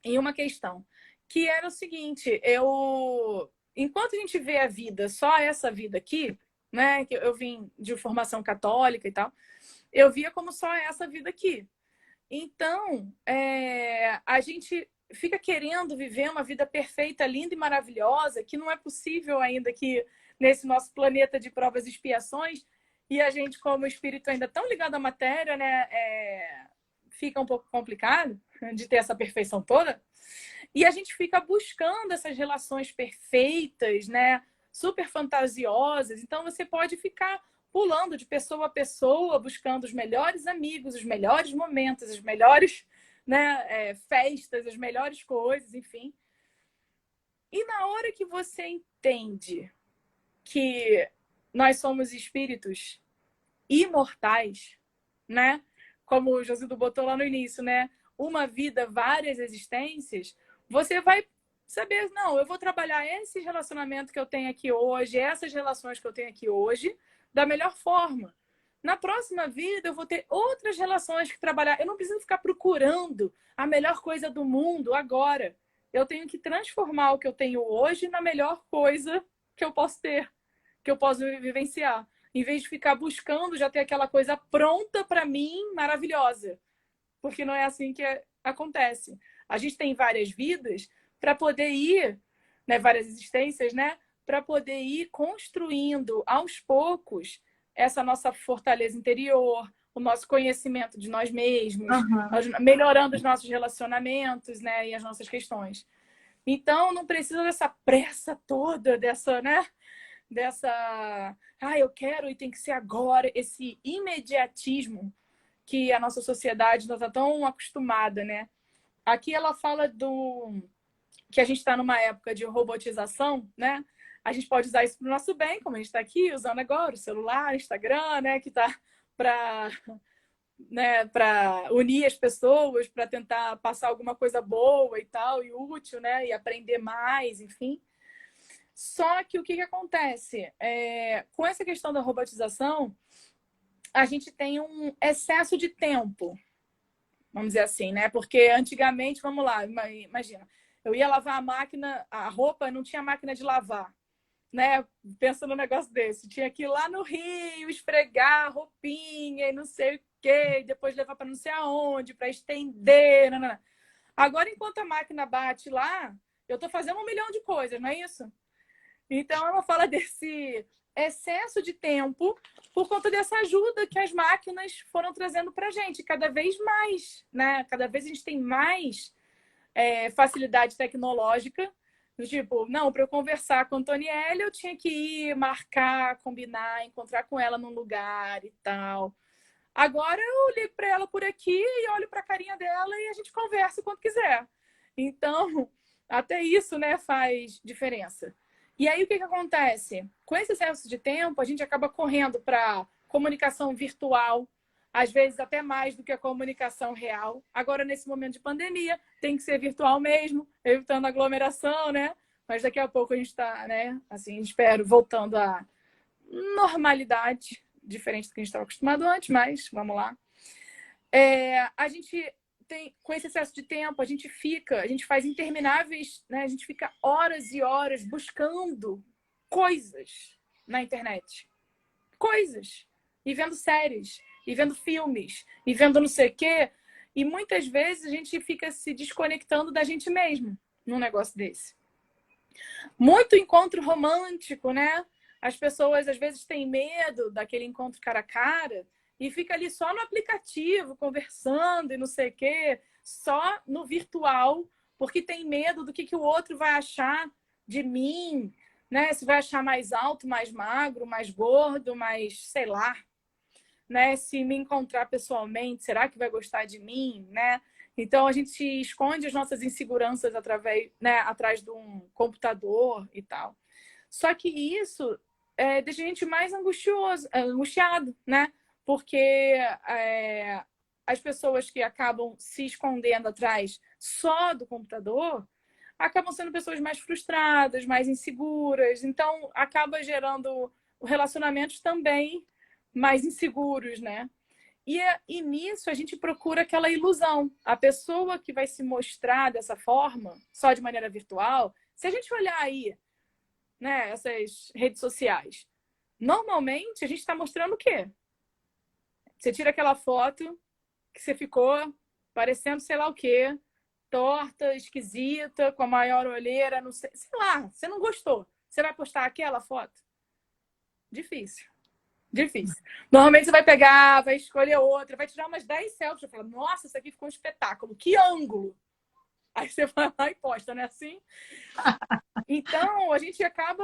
em uma questão, que era o seguinte: enquanto a gente vê a vida, só essa vida aqui, né? Que eu vim de formação católica e tal. Eu via como só essa vida aqui. Então, a gente fica querendo viver uma vida perfeita, linda e maravilhosa, que não é possível ainda aqui nesse nosso planeta de provas e expiações. E a gente, como espírito ainda tão ligado à matéria, né, fica um pouco complicado de ter essa perfeição toda. E a gente fica buscando essas relações perfeitas, né, super fantasiosas. Então, você pode ficar pulando de pessoa a pessoa, buscando os melhores amigos, os melhores momentos, as melhores, né, festas, as melhores coisas, enfim. E na hora que você entende que nós somos espíritos imortais, né? Como o Josildo botou lá no início, né? Uma vida, várias existências, você vai saber, não, eu vou trabalhar esse relacionamento que eu tenho aqui hoje, essas relações que eu tenho aqui hoje, da melhor forma. Na próxima vida, eu vou ter outras relações que trabalhar. Eu não preciso ficar procurando a melhor coisa do mundo agora. Eu tenho que transformar o que eu tenho hoje na melhor coisa que eu posso ter, que eu posso vivenciar. Em vez de ficar buscando já ter aquela coisa pronta para mim, maravilhosa. Porque não é assim que acontece. A gente tem várias vidas para poder ir, né, várias existências, né, para poder ir construindo aos poucos essa nossa fortaleza interior, o nosso conhecimento de nós mesmos, Uhum. melhorando os nossos relacionamentos, né, e as nossas questões. Então, não precisa dessa pressa toda, eu quero e tem que ser agora, esse imediatismo que a nossa sociedade não está tão acostumada, né? Aqui ela fala que a gente está numa época de robotização, né? A gente pode usar isso para o nosso bem, como a gente está aqui usando agora, o celular, o Instagram, né? Que está para, né, para unir as pessoas, para tentar passar alguma coisa boa e tal, e útil, né? E aprender mais, enfim. Só que o que acontece? Com essa questão da robotização, a gente tem um excesso de tempo, vamos dizer assim, né? Porque antigamente, vamos lá, imagina, eu ia lavar a máquina, a roupa, não tinha máquina de lavar, né? Pensa num negócio desse. Tinha que ir lá no Rio, esfregar a roupinha e não sei o quê, depois levar para não sei aonde, para estender. Não, não, não. Agora, enquanto a máquina bate lá, eu estou fazendo 1 milhão de coisas, não é isso? Então, ela fala desse excesso de tempo por conta dessa ajuda que as máquinas foram trazendo para a gente, cada vez mais, né? Cada vez a gente tem mais facilidade tecnológica. Tipo, não, para eu conversar com a Antonielle, eu tinha que ir, marcar, combinar, encontrar com ela num lugar e tal. Agora eu ligo para ela por aqui e olho para a carinha dela e a gente conversa quando quiser. Então, até isso, né, faz diferença. E aí o que acontece? Com esse excesso de tempo, a gente acaba correndo para comunicação virtual, às vezes até mais do que a comunicação real. Agora, nesse momento de pandemia, tem que ser virtual mesmo, evitando aglomeração, né? Mas daqui a pouco a gente está, né, assim, espero, voltando à normalidade, diferente do que a gente estava acostumado antes, mas vamos lá. A gente tem, com esse excesso de tempo, a gente faz intermináveis, né? A gente fica horas e horas buscando coisas na internet. Coisas. E vendo séries, e vendo filmes, e vendo não sei o quê. E muitas vezes a gente fica se desconectando da gente mesmo num negócio desse. Muito encontro romântico, né? As pessoas às vezes têm medo daquele encontro cara a cara e fica ali só no aplicativo, conversando e não sei o quê, só no virtual, porque tem medo do que o outro vai achar de mim, né? Se vai achar mais alto, mais magro, mais gordo, mais, sei lá, né? Se me encontrar pessoalmente, será que vai gostar de mim, né? Então a gente esconde as nossas inseguranças através, né, atrás de um computador e tal. Só que isso deixa a gente mais angustiado, né? Porque as pessoas que acabam se escondendo atrás só do computador acabam sendo pessoas mais frustradas, mais inseguras. Então, acaba gerando relacionamentos também mais inseguros, né? E nisso a gente procura aquela ilusão. A pessoa que vai se mostrar dessa forma, só de maneira virtual, se a gente olhar aí, né, essas redes sociais, Normalmente, a gente está mostrando o quê? Você tira aquela foto que você ficou parecendo sei lá o quê, torta, esquisita, com a maior olheira, não sei, sei lá, você não gostou. Você vai postar aquela foto? Difícil. Difícil. Normalmente você vai pegar, vai escolher outra, vai tirar umas 10 selfies e fala, nossa, isso aqui ficou um espetáculo, que ângulo! Aí você vai lá e posta, não é assim? Então, a gente acaba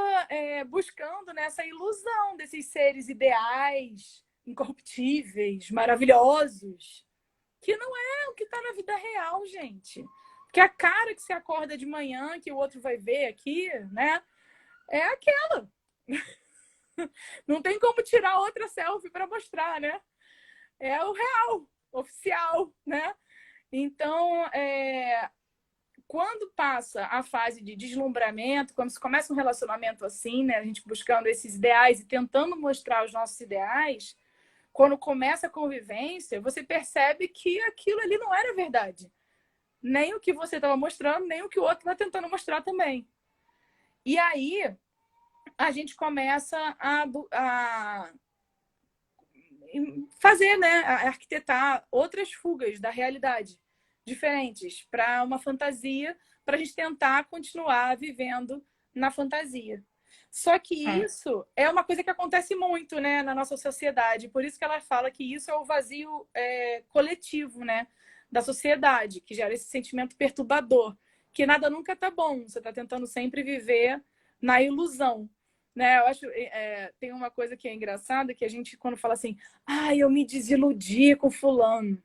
buscando nessa ilusão desses seres ideais, incorruptíveis, maravilhosos, que não é o que está na vida real, gente. Porque a cara que você acorda de manhã, que o outro vai ver aqui, né? É aquela. Não tem como tirar outra selfie para mostrar, né? É o real, oficial, né? Então, quando passa a fase de deslumbramento, quando se começa um relacionamento assim, né? A gente buscando esses ideais e tentando mostrar os nossos ideais, quando começa a convivência, você percebe que aquilo ali não era verdade. Nem o que você estava mostrando, nem o que o outro está tentando mostrar também. E aí, a gente começa a fazer, né? A arquitetar outras fugas da realidade diferentes para uma fantasia, para a gente tentar continuar vivendo na fantasia. Só que É, isso é uma coisa que acontece muito, né, na nossa sociedade. Por isso que ela fala que isso é o vazio coletivo, né, da sociedade, que gera esse sentimento perturbador, que nada nunca tá bom. Você está tentando sempre viver na ilusão, né? Eu acho tem uma coisa que é engraçada que a gente quando fala assim, eu me desiludi com fulano.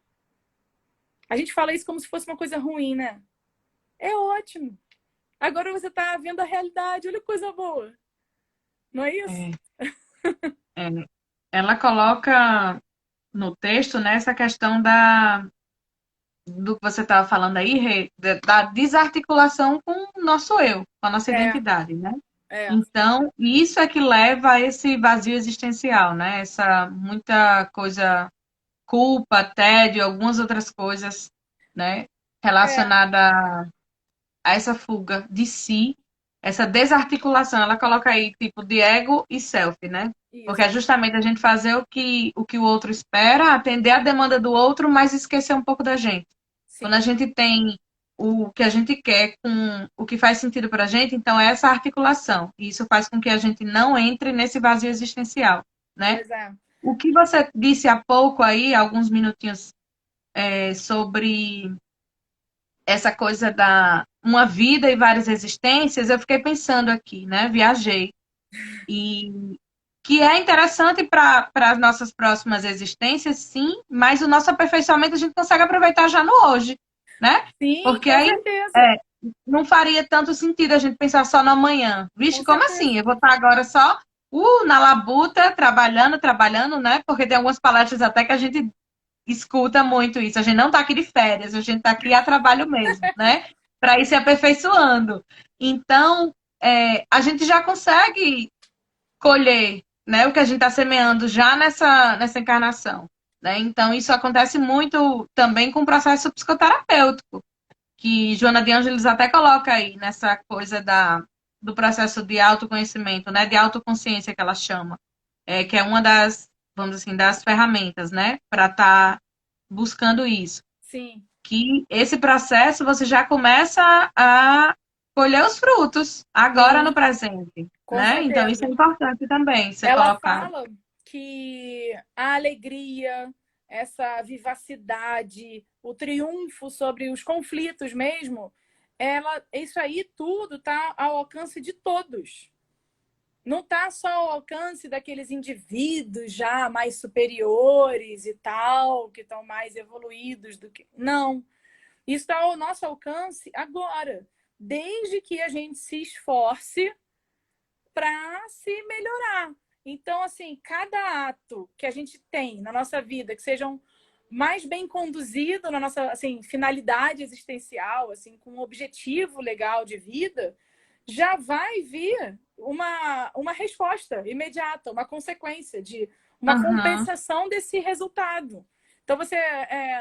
A gente fala isso como se fosse uma coisa ruim, né? É ótimo. Agora você está vendo a realidade, olha que coisa boa. Não é isso? é, é. Ela coloca no texto, né, essa questão do que você estava falando aí, Rê, da desarticulação com o nosso eu, com a nossa É, identidade, né? é, Então, isso é que leva a esse vazio existencial, né? Essa muita coisa, culpa, tédio, algumas outras coisas, né? é, Relacionada a essa fuga de si, essa desarticulação. Ela coloca aí, tipo, de ego e self, né? Porque é isso. justamente a gente fazer o que o outro espera, atender a demanda do outro, mas esquecer um pouco da gente. Quando a Sim, gente tem o que a gente quer com o que faz sentido para a gente, então é essa articulação. E isso faz com que a gente não entre nesse vazio existencial, né? pois é. O que você disse há pouco aí, alguns minutinhos, sobre essa coisa da uma vida e várias existências, eu fiquei pensando aqui, né? Viajei. E que é interessante para as nossas próximas existências, sim, mas o nosso aperfeiçoamento a gente consegue aproveitar já no hoje, né? Sim, Porque com aí certeza. é, não faria tanto sentido a gente pensar só no amanhã. Com Vixe, como certeza. assim? Eu vou estar agora só na labuta, trabalhando, trabalhando, né? Porque tem algumas palestras até que a gente escuta muito isso. A gente não está aqui de férias, a gente está aqui a trabalho mesmo, né? Para ir se aperfeiçoando. Então, a gente já consegue colher, né, o que a gente está semeando já nessa encarnação. Né? Então, isso acontece muito também com o processo psicoterapêutico, que Joana de Ângeles até coloca aí nessa coisa do processo de autoconhecimento, né, de autoconsciência que ela chama, que é uma das, vamos assim, das ferramentas, né, para estar buscando isso. Sim, Que esse processo você já começa a colher os frutos agora no sim, presente, com né? Então isso é certeza. importante também ser Ela colocado. fala que a alegria, essa vivacidade, o triunfo sobre os conflitos mesmo, isso aí tudo está ao alcance de todos. Não está só ao alcance daqueles indivíduos já mais superiores e tal, que estão mais evoluídos do que. Não. Isso está ao nosso alcance agora, desde que a gente se esforce para se melhorar. Então, assim, cada ato que a gente tem na nossa vida, que sejam mais bem conduzido na nossa assim, finalidade existencial, assim, com um objetivo legal de vida, já vai vir uma resposta imediata, uma consequência de uma Aham, compensação desse resultado. Então,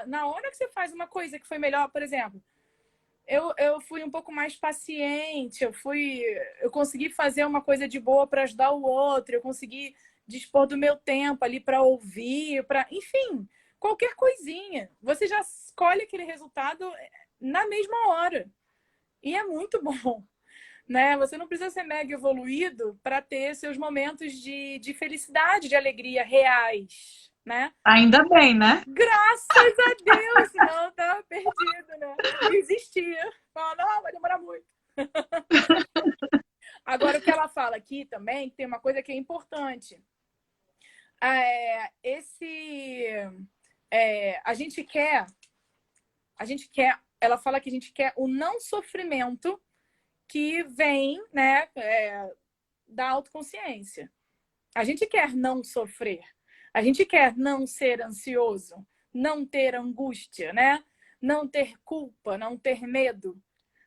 na hora que você faz uma coisa que foi melhor, por exemplo, eu fui um pouco mais paciente, eu consegui fazer uma coisa de boa para ajudar o outro, eu consegui dispor do meu tempo ali para ouvir, enfim, qualquer coisinha. Você já escolhe aquele resultado na mesma hora. E é muito bom, né? Você não precisa ser mega evoluído para ter seus momentos de felicidade, de alegria reais, né? Ainda bem, né? Graças a Deus, senão eu tava perdido, né? Desistia. Fala, não, vai demorar muito. Agora, o que ela fala aqui também, tem uma coisa que é importante. A gente quer, ela fala que a gente quer o não sofrimento que vem, né, da autoconsciência. A gente quer não sofrer. A gente quer não ser ansioso, não ter angústia, né? Não ter culpa, não ter medo.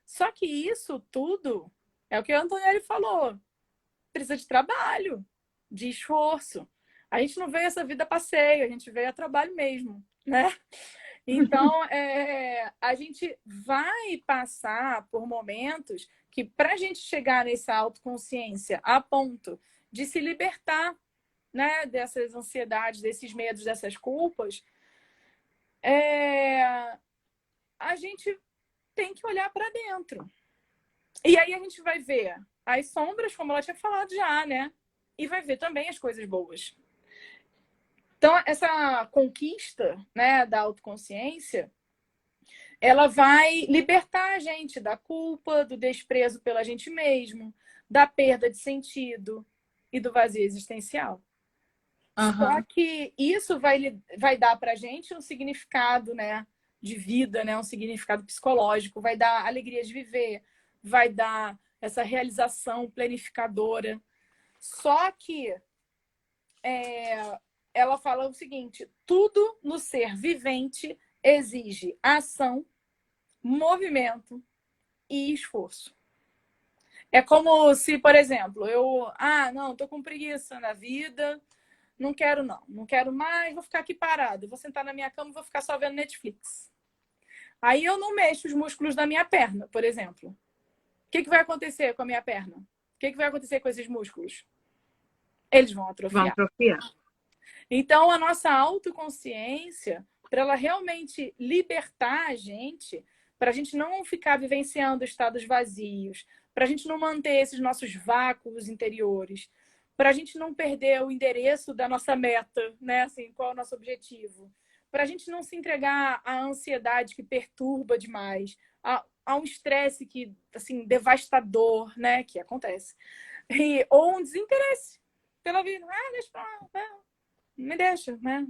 Só que isso tudo é o que a Antonelli falou. Precisa de trabalho, de esforço. A gente não veio essa vida a passeio, a gente veio a trabalho mesmo, né? Então, a gente vai passar por momentos que, para a gente chegar nessa autoconsciência a ponto de se libertar, né, dessas ansiedades, desses medos, dessas culpas, a gente tem que olhar para dentro. E aí a gente vai ver as sombras, como ela tinha falado já, né? E vai ver também as coisas boas. Então, essa conquista, né, da autoconsciência, ela vai libertar a gente da culpa, do desprezo pela gente mesmo, da perda de sentido e do vazio existencial. Só que isso vai dar para a gente um significado, né, de vida, né, um significado psicológico, vai dar alegria de viver, vai dar essa realização planificadora. Só que ela fala o seguinte: tudo no ser vivente exige ação, movimento e esforço. É como se, por exemplo, não, tô com preguiça na vida, não quero não, não quero mais, vou ficar aqui parado, vou sentar na minha cama e vou ficar só vendo Netflix. Aí eu não mexo os músculos da minha perna, por exemplo. O que vai acontecer com a minha perna? O que vai acontecer com esses músculos? Eles vão Vão atrofiar. atrofiar. Então, a nossa autoconsciência, para ela realmente libertar a gente, para a gente não ficar vivenciando estados vazios, para a gente não manter esses nossos vácuos interiores, para a gente não perder o endereço da nossa meta, né? Assim, qual é o nosso objetivo? Para a gente não se entregar à ansiedade que perturba demais, a um estresse que, assim, devastador, né? Que acontece. Ou um desinteresse pela vida. Deixa pra lá, me deixa, né?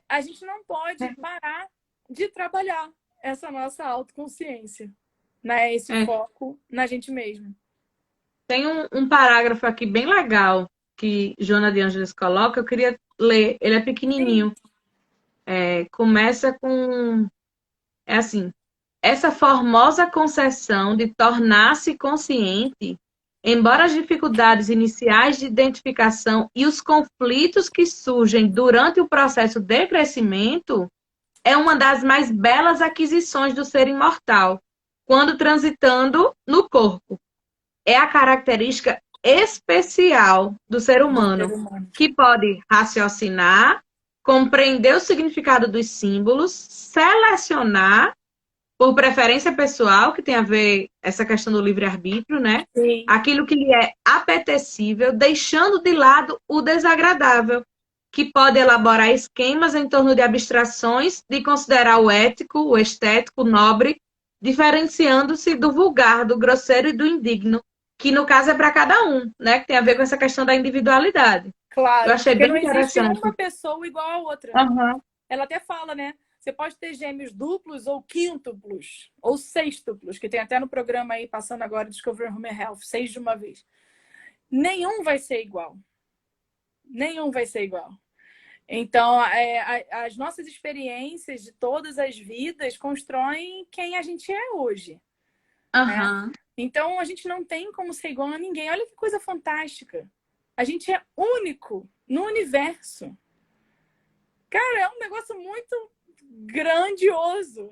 A gente não pode parar de trabalhar essa nossa autoconsciência, né? Esse foco na gente mesmo. Tem um parágrafo aqui bem legal que Joana de Ângeles coloca, eu queria ler, ele é pequenininho. Começa com, assim, essa formosa concessão de tornar-se consciente, embora as dificuldades iniciais de identificação e os conflitos que surgem durante o processo de crescimento, é uma das mais belas aquisições do ser imortal, quando transitando no corpo. É a característica especial do ser humano, que pode raciocinar, compreender o significado dos símbolos, selecionar por preferência pessoal, que tem a ver essa questão do livre-arbítrio, né? Sim. Aquilo que lhe é apetecível, deixando de lado o desagradável, que pode elaborar esquemas em torno de abstrações, de considerar o ético, o estético, o nobre, diferenciando-se do vulgar, do grosseiro e do indigno, que no caso é para cada um, né? Que tem a ver com essa questão da individualidade. Claro, Eu achei porque bem não existe interessante. uma pessoa igual a outra. Ela até fala, né? Você pode ter gêmeos duplos ou quíntuplos, ou sextuplos, que tem até no programa aí, passando agora, Discover Home Health, 6 de uma vez. Nenhum vai ser igual. Nenhum vai ser igual. Então, as nossas experiências de todas as vidas constroem quem a gente é hoje. Né? Então, a gente não tem como ser igual a ninguém. Olha que coisa fantástica. A gente é único no universo. Cara, é um negócio muito grandioso.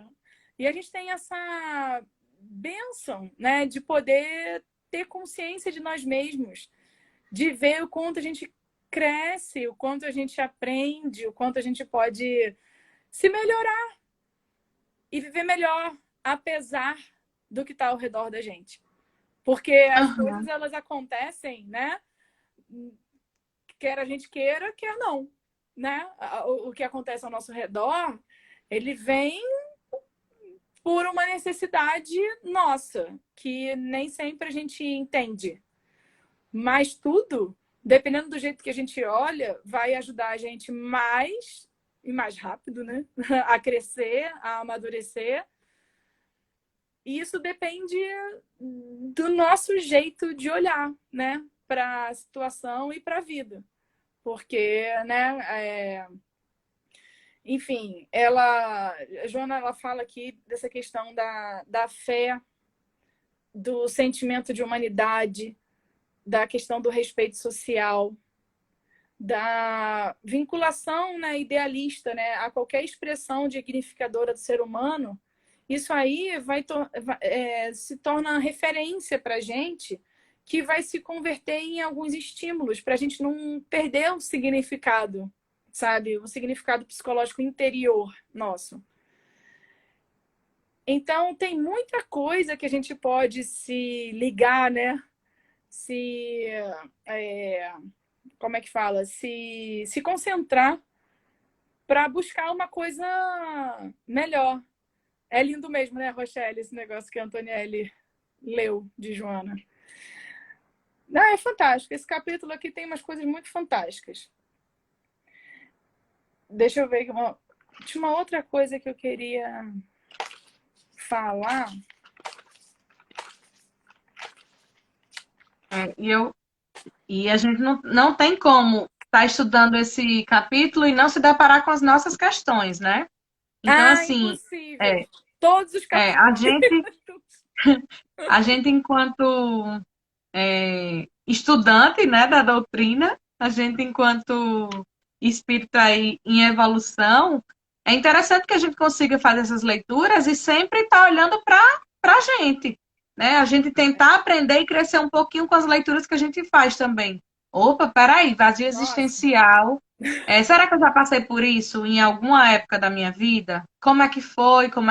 E a gente tem essa bênção, né, de poder ter consciência de nós mesmos, de ver o quanto a gente cresce, o quanto a gente aprende, o quanto a gente pode se melhorar e viver melhor, apesar do que está ao redor da gente. Porque as coisas, Aham. elas acontecem, né? Quer a gente queira, quer não, né? O que acontece ao nosso redor, ele vem por uma necessidade nossa, que nem sempre a gente entende. Mas tudo, dependendo do jeito que a gente olha, vai ajudar a gente mais e mais rápido, né? A crescer, a amadurecer. E isso depende do nosso jeito de olhar, né? Para a situação e para a vida. Porque, né? Enfim, a Joana, ela fala aqui dessa questão da fé, do sentimento de humanidade, da questão do respeito social, da vinculação, né, idealista, né, a qualquer expressão dignificadora do ser humano. Isso aí se torna referência para a gente, que vai se converter em alguns estímulos para a gente não perder o significado, sabe? O significado psicológico interior nosso. Então, tem muita coisa que a gente pode se ligar, né? Se, como é que fala? Se concentrar para buscar uma coisa melhor. É lindo mesmo, né, Rochelle, esse negócio que a Antonielli leu de Joana. Não, é fantástico. Esse capítulo aqui tem umas coisas muito fantásticas. Deixa eu ver. Tinha uma outra coisa que eu queria falar. E a gente não tem como estar estudando esse capítulo e não se deparar com as nossas questões, né? Então, assim, Impossível. é, Todos os é, capítulos. a gente enquanto estudante, né, da doutrina, a gente enquanto espírito aí em evolução, é interessante que a gente consiga fazer essas leituras e sempre estar olhando para a gente, né? A gente tentar aprender e crescer um pouquinho com as leituras que a gente faz também. Opa, peraí, vazio Nossa. existencial. Será que eu já passei por isso em alguma época da minha vida? Como é que foi? Como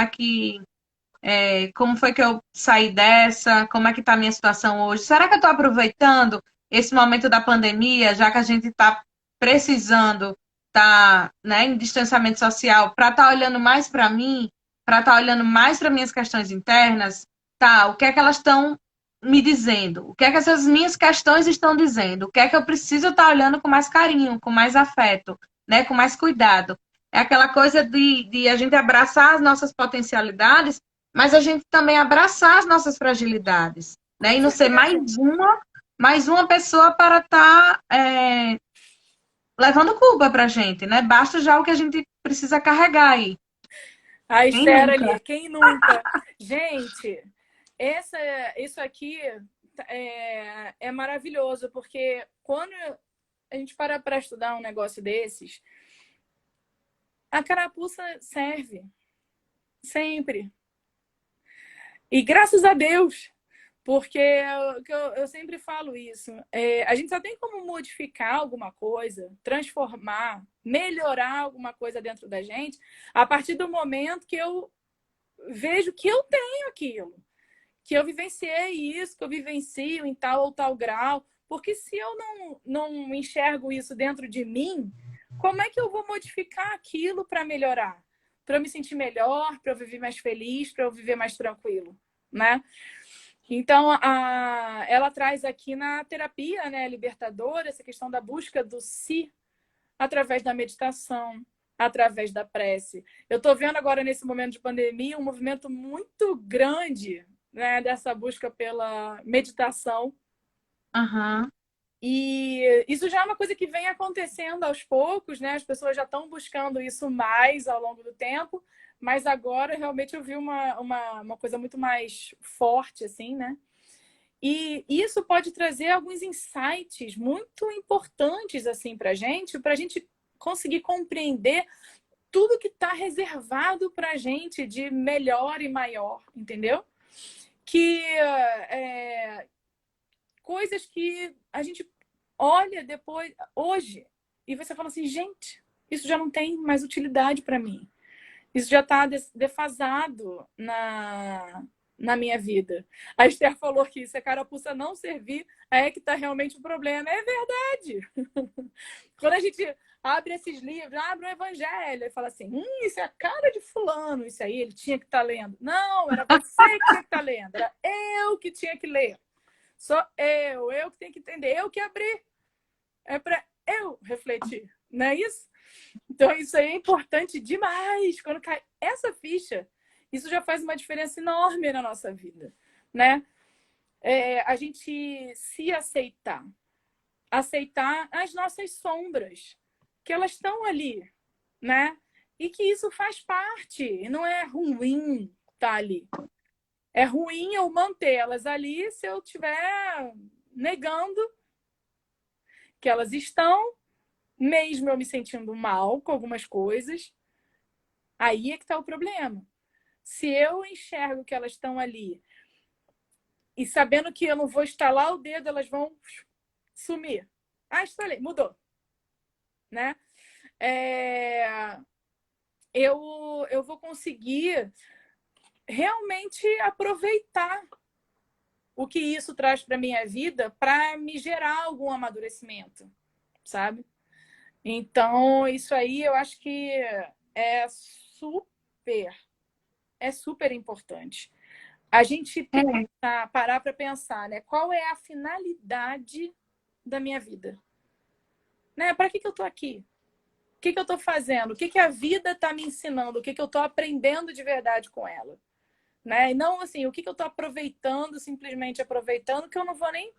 foi que eu saí dessa? Como é que está a minha situação hoje? Será que eu estou aproveitando esse momento da pandemia, já que a gente está precisando estar, né, em distanciamento social, para estar olhando mais para mim, para estar olhando mais para minhas questões internas? Tá, o que é que elas estão me dizendo? O que é que essas minhas questões estão dizendo? O que é que eu preciso estar olhando com mais carinho, com mais afeto, né, com mais cuidado? É aquela coisa de a gente abraçar as nossas potencialidades, mas a gente também abraçar as nossas fragilidades, né? Com E não ser certeza. mais uma pessoa para estar levando culpa para a gente, né? Basta já o que a gente precisa carregar aí. A Quem Esther nunca? ali, quem nunca? Gente, isso aqui é maravilhoso, porque quando a gente para estudar um negócio desses, a carapuça serve, sempre. E graças a Deus, porque eu sempre falo isso. A gente só tem como modificar alguma coisa, transformar, melhorar alguma coisa dentro da gente, a partir do momento que eu vejo que eu tenho aquilo, que eu vivenciei isso, que eu vivencio em tal ou tal grau. Porque se eu não enxergo isso dentro de mim, como é que eu vou modificar aquilo para melhorar? Para eu me sentir melhor, para eu viver mais feliz, para eu viver mais tranquilo, né? Então, ela traz aqui na terapia, né, libertadora, essa questão da busca do si através da meditação, através da prece. Eu estou vendo agora, nesse momento de pandemia, um movimento muito grande, né, dessa busca pela meditação. Uhum. E isso já é uma coisa que vem acontecendo aos poucos, né? As pessoas já estão buscando isso mais ao longo do tempo, mas agora realmente eu vi uma coisa muito mais forte, assim, né? E isso pode trazer alguns insights muito importantes assim para a gente conseguir compreender tudo que está reservado para a gente de melhor e maior, entendeu? Que coisas que a gente olha depois, hoje, e você fala assim, gente, isso já não tem mais utilidade para mim. Isso já está defasado na minha vida. A Esther falou que se a carapuça não servir, aí é que está realmente o problema. É verdade. Quando a gente abre esses livros, abre o Evangelho e fala assim, isso é a cara de fulano, isso aí ele tinha que estar lendo. Não, era você que tinha que estar lendo, era eu que tinha que ler. Só eu que tenho que entender, eu que abri. É para eu refletir, não é isso? Então, isso aí é importante demais. Quando cai essa ficha, isso já faz uma diferença enorme na nossa vida, né? A gente se aceitar. Aceitar as nossas sombras, que elas estão ali, né? E que isso faz parte, não é ruim estar ali. É ruim eu mantê-las ali se eu estiver negando que elas estão, mesmo eu me sentindo mal com algumas coisas. Aí é que está o problema. Se eu enxergo que elas estão ali e sabendo que eu não vou estalar o dedo, elas vão sumir. Ah, estalei, mudou. Né? Eu vou conseguir realmente aproveitar o que isso traz para minha vida para me gerar algum amadurecimento, sabe? Então, isso aí eu acho que é super, é super importante. A gente parar para pensar, né? Qual é a finalidade da minha vida? Né? Para que eu estou aqui? O que eu estou fazendo? O que a vida está me ensinando? O que eu estou aprendendo de verdade com ela? Né? E não assim, o que eu estou aproveitando, simplesmente aproveitando, que eu não vou nem.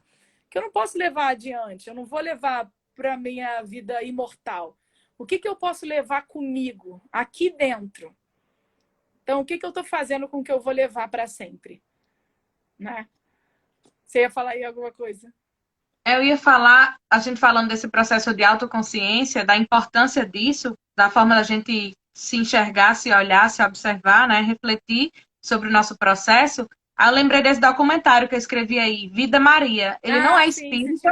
Que eu não posso levar adiante, eu não vou levar para a minha vida imortal. O que eu posso levar comigo, aqui dentro? Então, o que eu estou fazendo com o que eu vou levar para sempre? Né? Você ia falar aí alguma coisa? Eu ia falar, a gente falando desse processo de autoconsciência, da importância disso, da forma da gente se enxergar, se olhar, se observar, né, refletir sobre o nosso processo. Aí eu lembrei desse documentário que eu escrevi aí, Vida Maria. Ele não é Sim, espírita,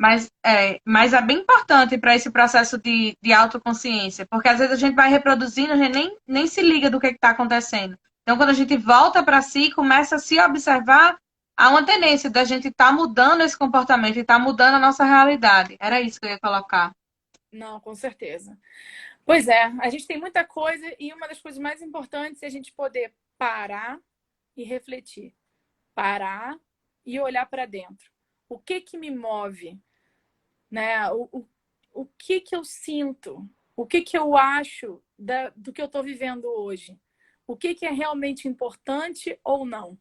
assisti. mas é bem importante para esse processo de autoconsciência, porque às vezes a gente vai reproduzindo, a gente nem se liga do que está acontecendo. Então, quando a gente volta para si, começa a se observar, há uma tendência da gente estar mudando esse comportamento e estar mudando a nossa realidade. Era isso que eu ia colocar. Não, com certeza. Pois é, a gente tem muita coisa e uma das coisas mais importantes é a gente poder parar e refletir. Parar e olhar para dentro. O que me move? Né? O que eu sinto? O que eu acho do que eu estou vivendo hoje? O que é realmente importante ou não?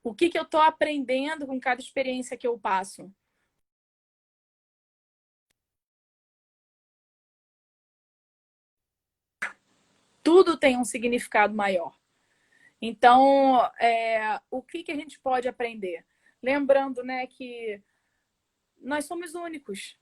O que eu estou aprendendo com cada experiência que eu passo? Tudo tem um significado maior. Então, o que a gente pode aprender? Lembrando, né, que nós somos únicos.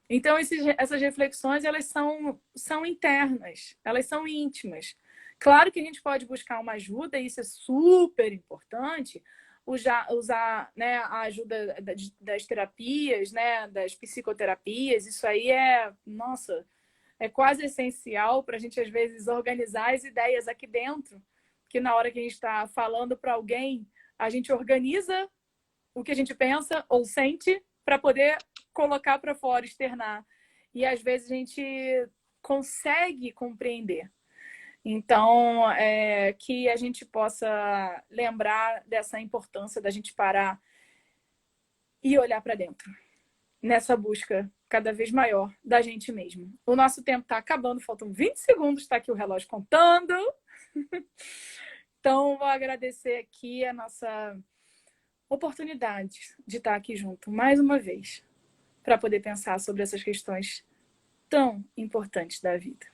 Então, essas reflexões, elas são internas, elas são íntimas. Claro que a gente pode buscar uma ajuda, e isso é super importante, usar né, a ajuda das terapias, né, das psicoterapias, isso aí nossa, é quase essencial para a gente, às vezes, organizar as ideias aqui dentro, que na hora que a gente está falando para alguém, a gente organiza o que a gente pensa ou sente para poder colocar para fora, externar. E às vezes a gente consegue compreender. Então, que a gente possa lembrar dessa importância da gente parar e olhar para dentro, nessa busca cada vez maior da gente mesmo. O nosso tempo está acabando, faltam 20 segundos, está aqui o relógio contando. Então, vou agradecer aqui a nossa oportunidade de estar aqui junto mais uma vez, para poder pensar sobre essas questões tão importantes da vida.